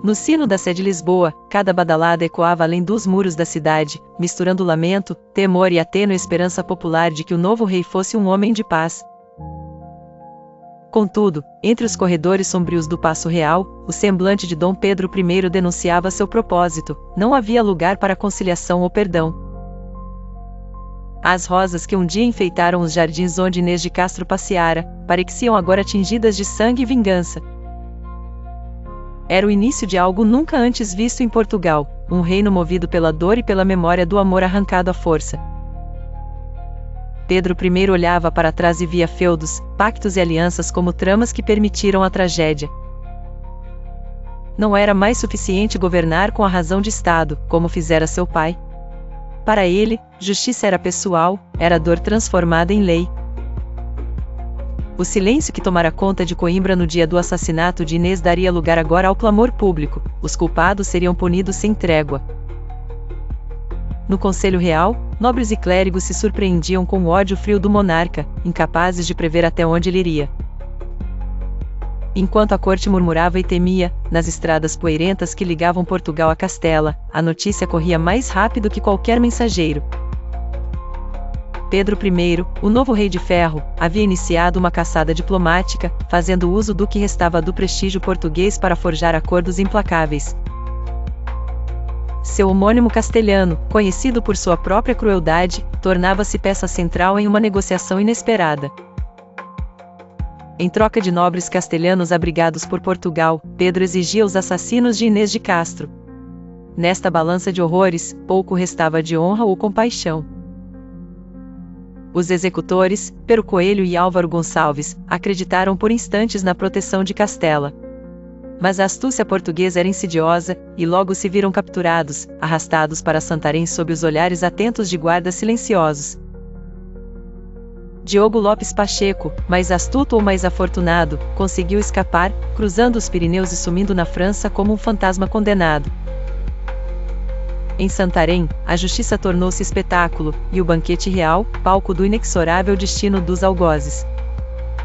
No sino da sé de Lisboa, cada badalada ecoava além dos muros da cidade, misturando lamento, temor e a tênue esperança popular de que o novo rei fosse um homem de paz. Contudo, entre os corredores sombrios do Paço Real, o semblante de Dom Pedro I denunciava seu propósito: não havia lugar para conciliação ou perdão. As rosas que um dia enfeitaram os jardins onde Inês de Castro passeara, pareciam agora tingidas de sangue e vingança. Era o início de algo nunca antes visto em Portugal, um reino movido pela dor e pela memória do amor arrancado à força. Pedro I olhava para trás e via feudos, pactos e alianças como tramas que permitiram a tragédia. Não era mais suficiente governar com a razão de Estado, como fizera seu pai. Para ele, justiça era pessoal, era dor transformada em lei. O silêncio que tomara conta de Coimbra no dia do assassinato de Inês daria lugar agora ao clamor público: os culpados seriam punidos sem trégua. No Conselho Real, nobres e clérigos se surpreendiam com o ódio frio do monarca, incapazes de prever até onde ele iria. Enquanto a corte murmurava e temia, nas estradas poeirentas que ligavam Portugal a Castela, a notícia corria mais rápido que qualquer mensageiro. Pedro I, o novo rei de ferro, havia iniciado uma caçada diplomática, fazendo uso do que restava do prestígio português para forjar acordos implacáveis. Seu homônimo castelhano, conhecido por sua própria crueldade, tornava-se peça central em uma negociação inesperada. Em troca de nobres castelhanos abrigados por Portugal, Pedro exigia os assassinos de Inês de Castro. Nesta balança de horrores, pouco restava de honra ou compaixão. Os executores, Pero Coelho e Álvaro Gonçalves, acreditaram por instantes na proteção de Castela. Mas a astúcia portuguesa era insidiosa, e logo se viram capturados, arrastados para Santarém sob os olhares atentos de guardas silenciosos. Diogo Lopes Pacheco, mais astuto ou mais afortunado, conseguiu escapar, cruzando os Pirineus e sumindo na França como um fantasma condenado. Em Santarém, a justiça tornou-se espetáculo, e o banquete real, palco do inexorável destino dos algozes.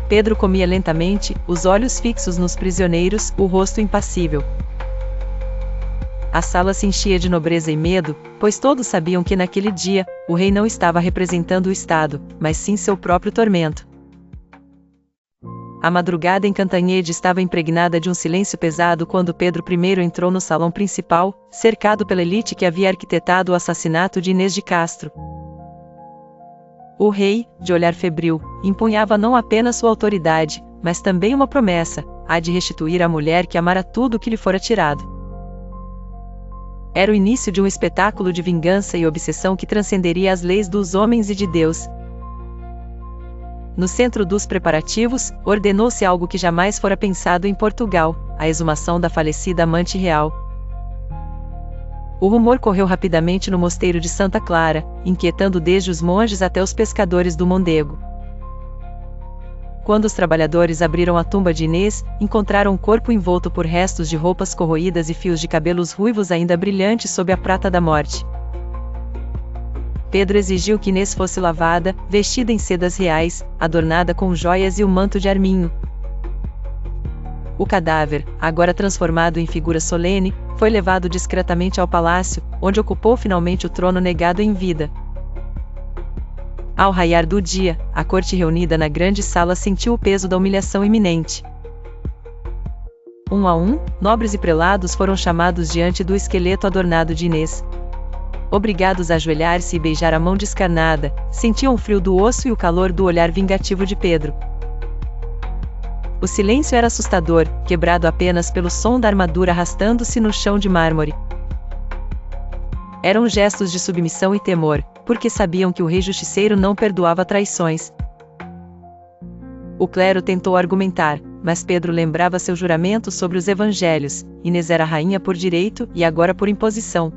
Pedro comia lentamente, os olhos fixos nos prisioneiros, o rosto impassível. A sala se enchia de nobreza e medo, pois todos sabiam que naquele dia, o rei não estava representando o Estado, mas sim seu próprio tormento. A madrugada em Cantanhede estava impregnada de um silêncio pesado quando Pedro I entrou no salão principal, cercado pela elite que havia arquitetado o assassinato de Inês de Castro. O rei, de olhar febril, empunhava não apenas sua autoridade, mas também uma promessa: há de restituir a mulher que amara tudo o que lhe fora tirado. Era o início de um espetáculo de vingança e obsessão que transcenderia as leis dos homens e de Deus. No centro dos preparativos, ordenou-se algo que jamais fora pensado em Portugal: a exumação da falecida amante real. O rumor correu rapidamente no mosteiro de Santa Clara, inquietando desde os monges até os pescadores do Mondego. Quando os trabalhadores abriram a tumba de Inês, encontraram o corpo envolto por restos de roupas corroídas e fios de cabelos ruivos ainda brilhantes sob a prata da morte. Pedro exigiu que Inês fosse lavada, vestida em sedas reais, adornada com joias e o manto de arminho. O cadáver, agora transformado em figura solene, foi levado discretamente ao palácio, onde ocupou finalmente o trono negado em vida. Ao raiar do dia, a corte reunida na grande sala sentiu o peso da humilhação iminente. Um a um, nobres e prelados foram chamados diante do esqueleto adornado de Inês. Obrigados a ajoelhar-se e beijar a mão descarnada, sentiam o frio do osso e o calor do olhar vingativo de Pedro. O silêncio era assustador, quebrado apenas pelo som da armadura arrastando-se no chão de mármore. Eram gestos de submissão e temor, porque sabiam que o rei justiceiro não perdoava traições. O clero tentou argumentar, mas Pedro lembrava seu juramento sobre os evangelhos: Inês era rainha por direito e agora por imposição.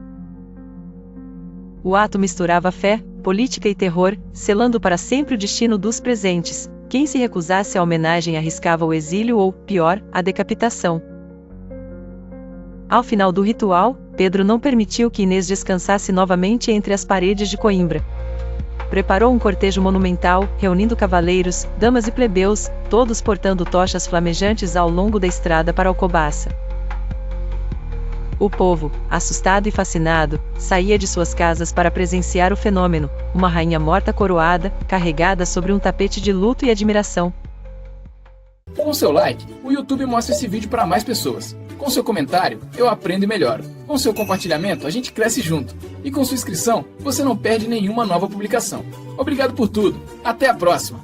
O ato misturava fé, política e terror, selando para sempre o destino dos presentes. Quem se recusasse à homenagem arriscava o exílio ou, pior, a decapitação. Ao final do ritual, Pedro não permitiu que Inês descansasse novamente entre as paredes de Coimbra. Preparou um cortejo monumental, reunindo cavaleiros, damas e plebeus, todos portando tochas flamejantes ao longo da estrada para Alcobaça. O povo, assustado e fascinado, saía de suas casas para presenciar o fenômeno, uma rainha morta coroada, carregada sobre um tapete de luto e admiração. Com o seu like, o YouTube mostra esse vídeo para mais pessoas. Com seu comentário, eu aprendo e melhoro. Com seu compartilhamento, a gente cresce junto. E com sua inscrição, você não perde nenhuma nova publicação. Obrigado por tudo. Até a próxima!